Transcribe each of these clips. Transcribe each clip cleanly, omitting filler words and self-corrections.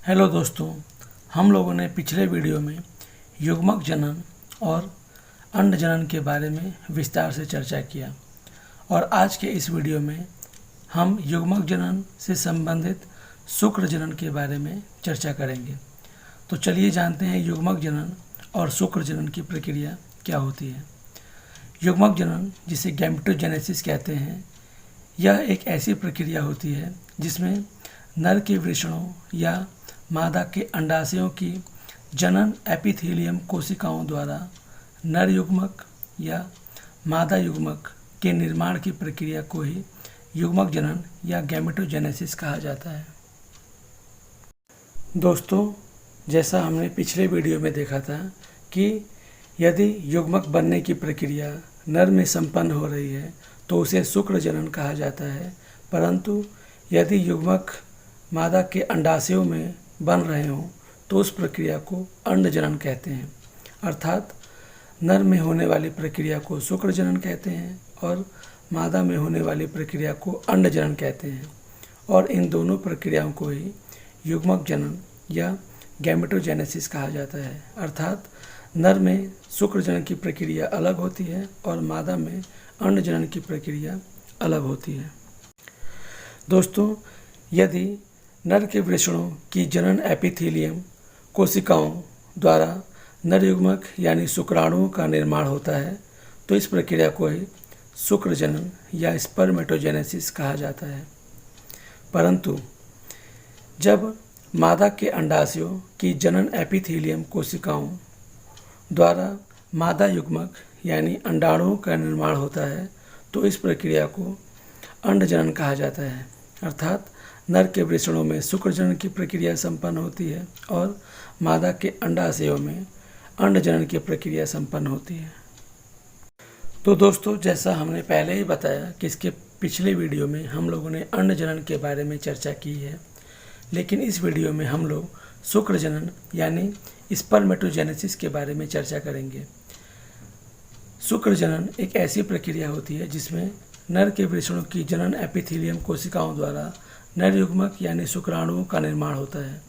Hello दोस्तों, हम लोगों ने पिछले वीडियो में युग्मक जनन और अंड जनन के बारे में विस्तार से चर्चा किया और आज के इस वीडियो में हम युग्मक जनन से संबंधित शुक्र जनन के बारे में चर्चा करेंगे। तो चलिए जानते हैं युग्मक जनन और शुक्र जनन की प्रक्रिया क्या होती है। युग्मक जनन, जिसे गैमेटोजेनेसिस कहते हैं, यह एक ऐसी प्रक्रिया होती है जिसमें नर के वृषणों या मादा के अंडाशयों की जनन एपिथेलियम कोशिकाओं द्वारा नर युग्मक या मादा युग्मक के निर्माण की प्रक्रिया को ही युग्मक जनन या गैमेटोजेनेसिस कहा जाता है। दोस्तों, जैसा हमने पिछले वीडियो में देखा था कि यदि युग्मक बनने की प्रक्रिया नर में संपन्न हो रही है तो उसे शुक्र जनन कहा जाता है, परंतु यदि युग्मक मादा के अंडाशयों में बन रहे हों तो उस प्रक्रिया को अंड जनन कहते हैं। अर्थात नर में होने वाली प्रक्रिया को शुक्र जनन कहते हैं और मादा में होने वाली प्रक्रिया को अंड जनन कहते हैं, और इन दोनों प्रक्रियाओं को ही युग्मक जनन या गैमेटोजेनेसिस कहा जाता है। अर्थात नर में शुक्र जनन की प्रक्रिया अलग होती है और मादा में अंड जनन की प्रक्रिया अलग होती है। दोस्तों, यदि नर के वृषणों की जनन एपिथेलियम कोशिकाओं द्वारा नर युग्मक यानी शुक्राणुओं का निर्माण होता है तो इस प्रक्रिया को ही शुक्र जनन या स्पर्मेटोजेनेसिस कहा जाता है। परंतु जब मादा के अंडाशयों की जनन एपिथेलियम कोशिकाओं द्वारा मादा युग्मक यानी अंडाणुओं का निर्माण होता है तो इस प्रक्रिया को अंड जनन कहा जाता है। अर्थात नर के वृषणों में शुक्र जनन की प्रक्रिया संपन्न होती है और मादा के अंडाशयों में अंड जनन की प्रक्रिया संपन्न होती है। तो दोस्तों, जैसा हमने पहले ही बताया कि इसके पिछले वीडियो में हम लोगों ने अंड जनन के बारे में चर्चा की है, लेकिन इस वीडियो में हम लोग शुक्र जनन यानी स्पर्मेटोजेनेसिस के बारे में चर्चा करेंगे। शुक्र जनन एक ऐसी प्रक्रिया होती है जिसमें नर के वृषणों की जनन एपिथेलियम कोशिकाओं द्वारा नर युग्मक यानी शुक्राणुओं का निर्माण होता है,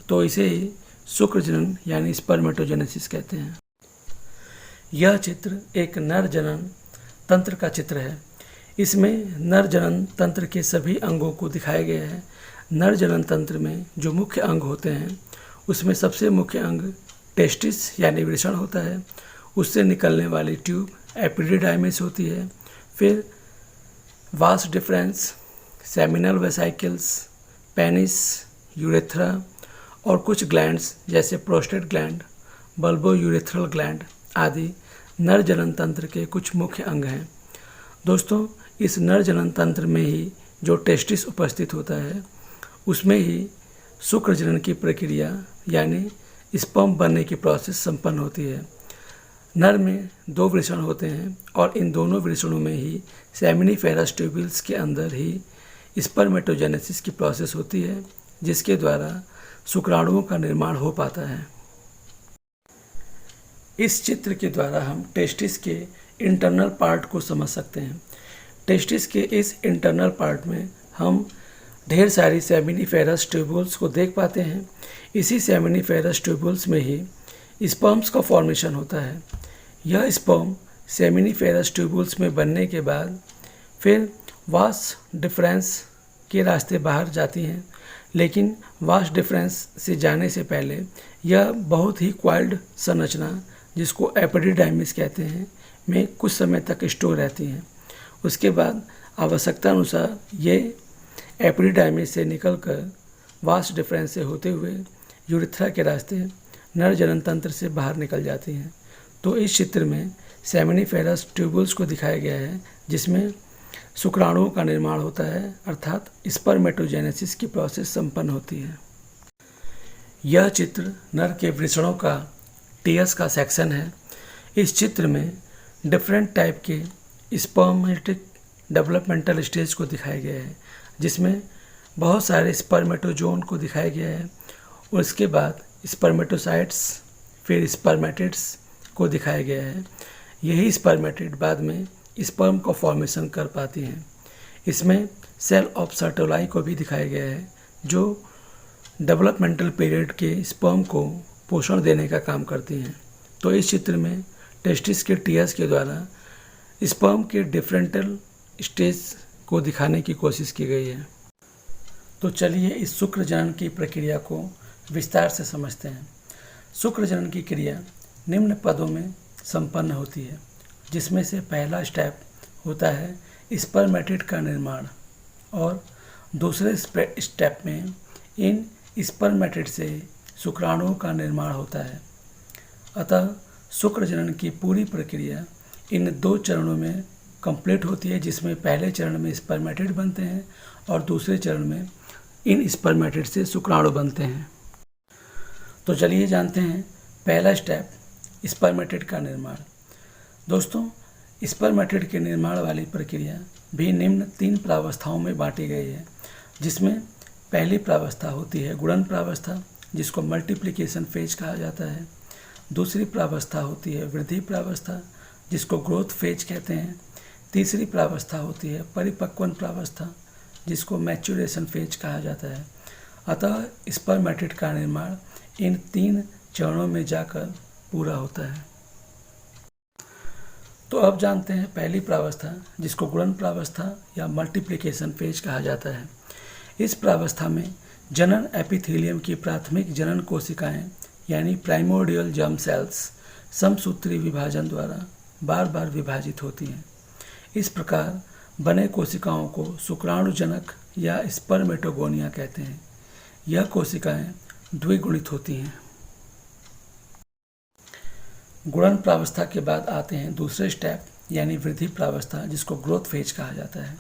तो इसे ही शुक्र जनन यानी स्पर्मेटोजेनेसिस कहते हैं। यह चित्र एक नर जनन तंत्र का चित्र है। इसमें नर जनन तंत्र के सभी अंगों को दिखाया गया है। नर जनन तंत्र में जो मुख्य अंग होते हैं उसमें सबसे मुख्य अंग टेस्टिस यानी वृषण होता है। उससे निकलने वाली ट्यूब एपिडिडाइमिस होती है। फिर vas deferens, seminal vesicles, penis, urethra और कुछ ग्लैंड्स जैसे prostate gland, bulbo urethral gland आदि नर जनन तंत्र के कुछ मुख्य अंग हैं। दोस्तों, इस नर जनन तंत्र में ही जो टेस्टिस उपस्थित होता है उसमें ही शुक्र जनन की प्रक्रिया यानी स्पर्म बनने की प्रोसेस संपन्न होती है। नर में 2 वृषण होते हैं और इन दोनों वृषणों में ही सेमिनिफेरस ट्यूब्यूल्स के अंदर ही स्पर्मेटोजेनेसिस की प्रोसेस होती है, जिसके द्वारा शुक्राणुओं का निर्माण हो पाता है। इस चित्र के द्वारा हम टेस्टिस के इंटरनल पार्ट को समझ सकते हैं। टेस्टिस के इस इंटरनल पार्ट में हम ढेर सारी सेमिनिफेरस ट्यूब्यूल्स को देख पाते हैं। इसी सेमिनिफेरस ट्यूब्यूल्स में ही स्पर्म्स का फॉर्मेशन होता है। यह स्पर्म सेमिनिफेरस ट्यूब्यूल्स में बनने के बाद फिर वास डिफरेंस के रास्ते बाहर जाती हैं, लेकिन वास डिफरेंस से जाने से पहले यह बहुत ही क्वाइल्ड संरचना, जिसको एपिडिडाइमिस कहते हैं, में कुछ समय तक स्टोर रहती हैं। उसके बाद आवश्यकता अनुसार ये एपिडिडाइमिस से निकलकर वास डिफरेंस से होते हुए यूरेथ्रा के रास्ते नर जनन तंत्र से बाहर निकल जाती हैं। तो इस चित्र में सेमिनिफेरस ट्यूब्यूल्स को दिखाया गया है जिसमें शुक्राणुओं का निर्माण होता है, अर्थात स्पर्मेटोजेनेसिस की प्रोसेस संपन्न होती है। यह चित्र नर के वृषणों का टीएस का सेक्शन है। इस चित्र में डिफरेंट टाइप के स्पर्मेटिक डेवलपमेंटल स्टेज को दिखाया गया है, जिसमें बहुत सारे स्पर्मेटोजोन को दिखाया गया है। उसके बाद स्पर्मेटोसाइट्स, फिर स्पर्मेटिड्स को दिखाया गया है। यही स्पर्मेटिड बाद में स्पर्म का फॉर्मेशन कर पाती हैं। इसमें सेल ऑफ सर्टोलाई को भी दिखाया गया है, जो डेवलपमेंटल पीरियड के स्पर्म को पोषण देने का काम करती हैं। तो इस चित्र में टेस्टिस के टीयर्स के द्वारा स्पर्म के डिफरेंटल स्टेज को दिखाने की कोशिश की गई है। तो चलिए इस शुक्र जनन की प्रक्रिया को विस्तार से समझते हैं। शुक्र जनन की क्रिया निम्न पदों में संपन्न होती है, जिसमें से पहला स्टेप होता है स्पर्मेटिड का निर्माण और दूसरे स्टेप में इन स्पर्मेटिड से शुक्राणुओं का निर्माण होता है। अतः शुक्र जनन की पूरी प्रक्रिया इन 2 चरणों में कंप्लीट होती है, जिसमें पहले चरण में स्पर्मेटिड बनते हैं और दूसरे चरण में इन स्पर्मेटिड से शुक्राणु बनते हैं। तो चलिए जानते हैं पहला स्टेप स्पर्मेटिड का निर्माण। दोस्तों, स्पर्मेटिड के निर्माण वाली प्रक्रिया भी निम्न 3 प्रावस्थाओं में बांटी गई है, जिसमें पहली प्रावस्था होती है गुणन प्रावस्था, जिसको मल्टीप्लिकेशन फेज कहा जाता है। दूसरी प्रावस्था होती है वृद्धि प्रावस्था, जिसको ग्रोथ फेज कहते हैं। तीसरी प्रावस्था होती है परिपक्वन प्रावस्था, जिसको मैच्योरेशन फेज कहा जाता है। अतः स्पर्मेटिड का निर्माण इन 3 चरणों में जाकर पूरा होता है। तो अब जानते हैं पहली प्रावस्था, जिसको गुणन प्रावस्था या मल्टीप्लिकेशन फेज कहा जाता है। इस प्रावस्था में जनन एपिथेलियम की प्राथमिक जनन कोशिकाएं यानी प्राइमोर्डियल जर्म सेल्स समसूत्री विभाजन द्वारा बार बार विभाजित होती हैं। इस प्रकार बने कोशिकाओं को शुक्राणुजनक या स्पर्मेटोगोनिया कहते हैं। यह कोशिकाएं द्विगुणित होती हैं। गुणन प्रावस्था के बाद आते हैं दूसरे स्टेप यानी वृद्धि प्रावस्था, जिसको ग्रोथ फेज कहा जाता है।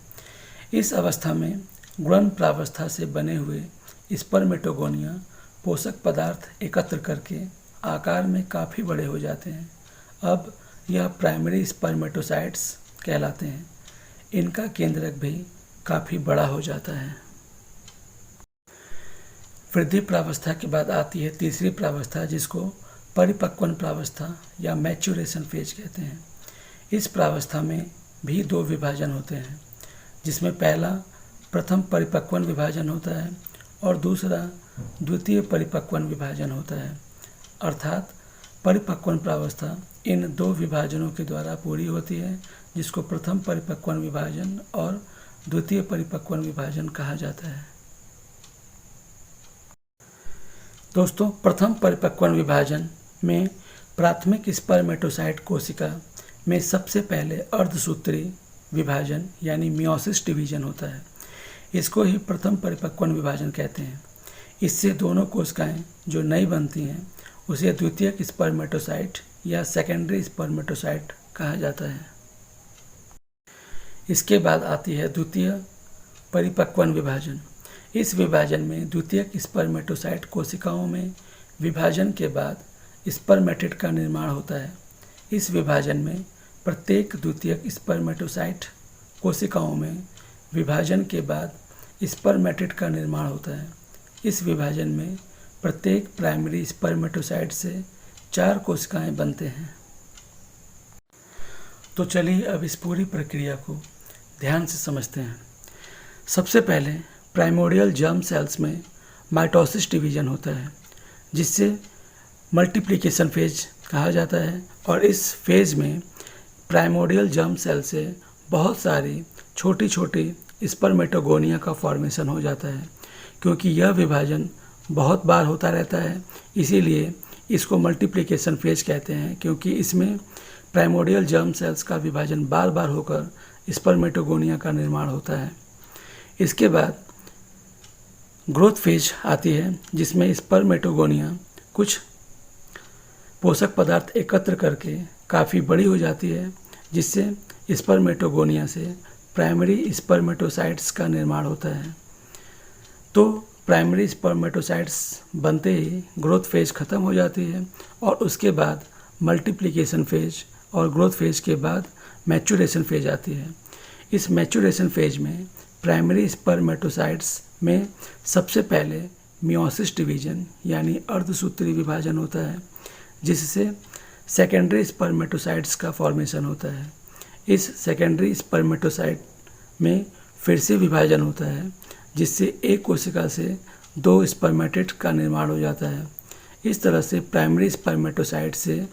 इस अवस्था में गुणन प्रावस्था से बने हुए स्पर्मेटोगोनिया पोषक पदार्थ एकत्र करके आकार में काफ़ी बड़े हो जाते हैं। अब यह प्राइमरी स्पर्मेटोसाइट्स कहलाते हैं। इनका केंद्रक भी काफ़ी बड़ा हो जाता है। वृद्धि प्रावस्था के बाद आती है तीसरी प्रावस्था, जिसको परिपक्वन प्रावस्था या मैच्योरेशन फेज कहते हैं। इस प्रावस्था में भी 2 विभाजन होते हैं, जिसमें पहला प्रथम परिपक्वन विभाजन होता है और दूसरा द्वितीय परिपक्वन विभाजन होता है। अर्थात परिपक्वन प्रावस्था इन 2 विभाजनों के द्वारा पूरी होती है, जिसको प्रथम परिपक्वन विभाजन और द्वितीय परिपक्वन विभाजन कहा जाता है। दोस्तों, प्रथम परिपक्वन विभाजन में प्राथमिक स्पर्मेटोसाइट कोशिका में सबसे पहले अर्धसूत्री विभाजन यानी मियोसिस डिवीजन होता है। इसको ही प्रथम परिपक्वन विभाजन कहते हैं। इससे दोनों कोशिकाएं जो नई बनती हैं उसे द्वितीयक स्पर्मेटोसाइट या सेकेंडरी स्पर्मेटोसाइट कहा जाता है। इसके बाद आती है द्वितीय परिपक्वन विभाजन। इस विभाजन में द्वितीयक स्पर्मेटोसाइट कोशिकाओं में विभाजन के बाद स्पर्मेटिड का निर्माण होता है। इस विभाजन में प्रत्येक द्वितीयक स्पर्मेटोसाइट कोशिकाओं में विभाजन के बाद स्पर्मेटिड का निर्माण होता है। इस विभाजन में प्रत्येक प्राइमरी स्पर्मेटोसाइट से 4 कोशिकाएं बनते हैं। तो चलिए अब इस पूरी प्रक्रिया को ध्यान से समझते हैं। सबसे पहले प्राइमोर्डियल जर्म सेल्स में माइटोसिस डिवीजन होता है, जिससे मल्टीप्लिकेशन फेज कहा जाता है। और इस फेज में प्राइमोर्डियल जर्म सेल से बहुत सारी छोटी छोटी स्पर्मेटोगोनिया का फॉर्मेशन हो जाता है। क्योंकि यह विभाजन बहुत बार होता रहता है, इसीलिए इसको मल्टीप्लिकेशन फेज कहते हैं, क्योंकि इसमें प्राइमोर्डियल जर्म सेल्स का विभाजन बार बार होकर स्पर्मेटोगोनिया का निर्माण होता है। इसके बाद ग्रोथ फेज आती है, जिसमें स्पर्मेटोगोनिया कुछ पोषक पदार्थ एकत्र करके काफ़ी बड़ी हो जाती है, जिससे स्पर्मेटोगोनिया से प्राइमरी स्पर्मेटोसाइट्स का निर्माण होता है। तो प्राइमरी स्पर्मेटोसाइट्स बनते ही ग्रोथ फेज ख़त्म हो जाती है और उसके बाद मल्टीप्लिकेशन फेज और ग्रोथ फेज के बाद मैच्योरेशन फेज आती है। इस मैच्योरेशन फेज में प्राइमरी स्पर्मेटोसाइट्स में सबसे पहले मियोसिस डिवीजन यानी अर्धसूत्री विभाजन होता है, जिससे सेकेंडरी स्पर्मेटोसाइट्स का फॉर्मेशन होता है। इस सेकेंडरी स्पर्मेटोसाइट में फिर से विभाजन होता है, जिससे एक कोशिका से 2 स्पर्मेटेड का निर्माण हो जाता है। इस तरह से प्राइमरी स्पर्मेटोसाइट से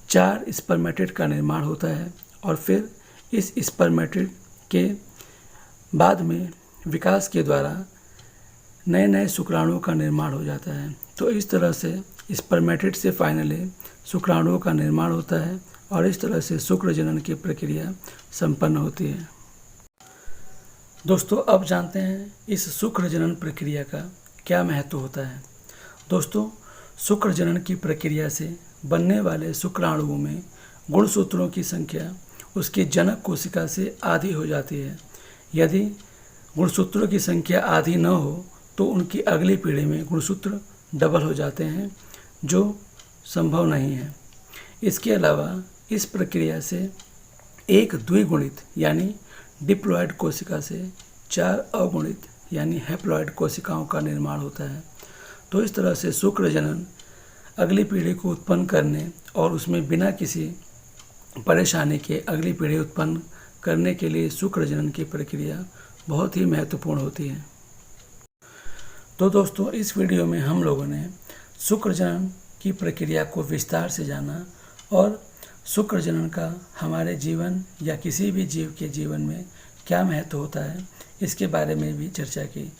4 स्पर्मेटेड का निर्माण होता है और फिर इस स्पर्मेटेड के बाद में विकास के द्वारा नए नए शुक्राणुओं का निर्माण हो जाता है। तो इस तरह से स्पर्मेटेड से फाइनली शुक्राणुओं का निर्माण होता है और इस तरह से शुक्र जनन की प्रक्रिया संपन्न होती है। दोस्तों, अब जानते हैं इस शुक्र जनन प्रक्रिया का क्या महत्व होता है। दोस्तों, शुक्र जनन की प्रक्रिया से बनने वाले शुक्राणुओं में गुणसूत्रों की संख्या उसकी जनक कोशिका से आधी हो जाती है। यदि गुणसूत्रों की संख्या आधी न हो तो उनकी अगली पीढ़ी में गुणसूत्र डबल हो जाते हैं, जो संभव नहीं है। इसके अलावा इस प्रक्रिया से एक द्विगुणित यानी डिप्लॉयड कोशिका से 4 अगुणित यानी हैप्लॉयड कोशिकाओं का निर्माण होता है। तो इस तरह से शुक्र जनन अगली पीढ़ी को उत्पन्न करने और उसमें बिना किसी परेशानी के अगली पीढ़ी उत्पन्न करने के लिए शुक्र जनन की प्रक्रिया बहुत ही महत्वपूर्ण होती है। तो दोस्तों, इस वीडियो में हम लोगों ने शुक्र जनन की प्रक्रिया को विस्तार से जाना और शुक्र जनन का हमारे जीवन या किसी भी जीव के जीवन में क्या महत्व होता है, इसके बारे में भी चर्चा की।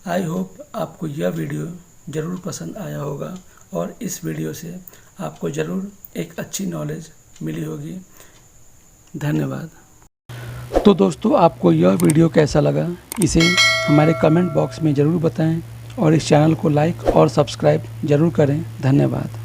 आई होप आपको यह वीडियो ज़रूर पसंद आया होगा और इस वीडियो से आपको ज़रूर एक अच्छी नॉलेज मिली होगी। धन्यवाद। तो दोस्तों, आपको यह वीडियो कैसा लगा, इसे हमारे कमेंट बॉक्स में ज़रूर बताएं और इस चैनल को लाइक और सब्सक्राइब ज़रूर करें। धन्यवाद।